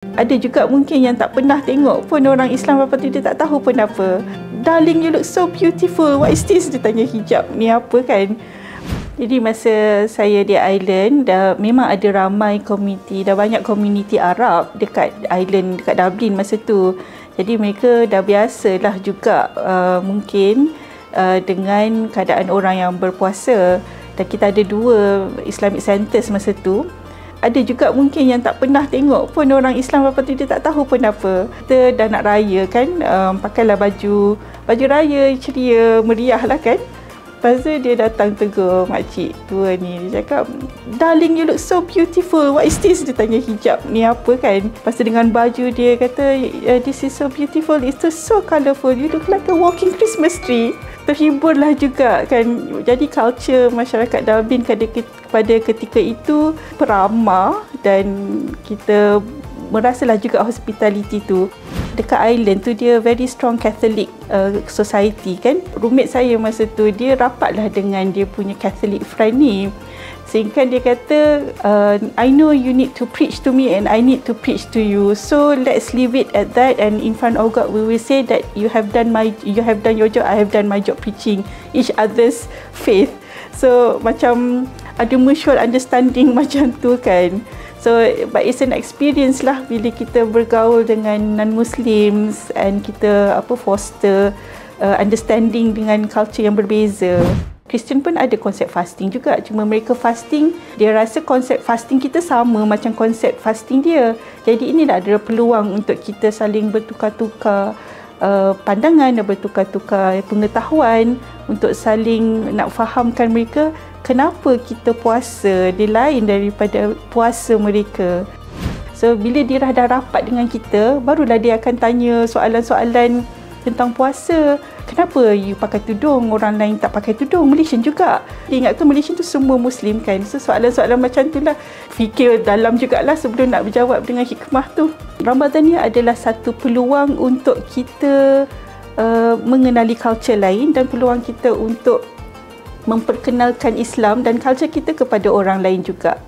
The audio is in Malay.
Ada juga mungkin yang tak pernah tengok pun orang Islam, lepas tu dia tak tahu pun apa. Darling, you look so beautiful. What is this? Dia tanya hijab ni apa kan. Jadi masa saya di island, memang ada ramai komuniti, dah banyak komuniti Arab dekat island, dekat Dublin masa tu. Jadi mereka dah biasalah juga mungkin dengan keadaan orang yang berpuasa. Dan kita ada 2 Islamic centers masa tu. Ada juga mungkin yang tak pernah tengok pun orang Islam, lepas tu dia tak tahu pun apa. Kita dah nak raya kan, pakailah baju raya ceria, meriah lah kan. Lepas tu dia datang tegur makcik tua ni, dia cakap, darling, you look so beautiful. What is this? Dia tanya hijab ni apa kan. Lepas tu dengan baju dia kata, this is so beautiful, it's so colourful, you look like a walking Christmas tree. Terhiburlah juga kan. Jadi culture masyarakat Dublin pada ketika itu peramah, dan kita merasalah juga hospitality tu. Dekat island tu dia very strong Catholic society kan. Roommate saya masa tu dia rapatlah dengan dia punya Catholic friend ni. Sehingga dia kata, I know you need to preach to me and I need to preach to you. So let's leave it at that, and in front of God we will say that you have done your job, I have done my job preaching each other's faith. So macam ada mutual understanding macam tu kan. So but it's an experience lah bila kita bergaul dengan non-Muslims and kita foster understanding dengan culture yang berbeza. Kristian pun ada konsep fasting juga, cuma mereka fasting, dia rasa konsep fasting kita sama macam konsep fasting dia. Jadi inilah ada peluang untuk kita saling bertukar-tukar pandangan, bertukar-tukar pengetahuan, untuk saling nak fahamkan mereka kenapa kita puasa dia lain daripada puasa mereka. So bila dia dah rapat dengan kita, barulah dia akan tanya soalan-soalan tentang puasa. Kenapa you pakai tudung, orang lain tak pakai tudung? Malaysian juga. Dia ingat tu Malaysian tu semua Muslim kan. So soalan-soalan macam tu lah, fikir dalam jugalah sebelum nak berjawab dengan hikmah tu. Ramadan ni adalah satu peluang untuk kita mengenali culture lain, dan peluang kita untuk memperkenalkan Islam dan culture kita kepada orang lain juga.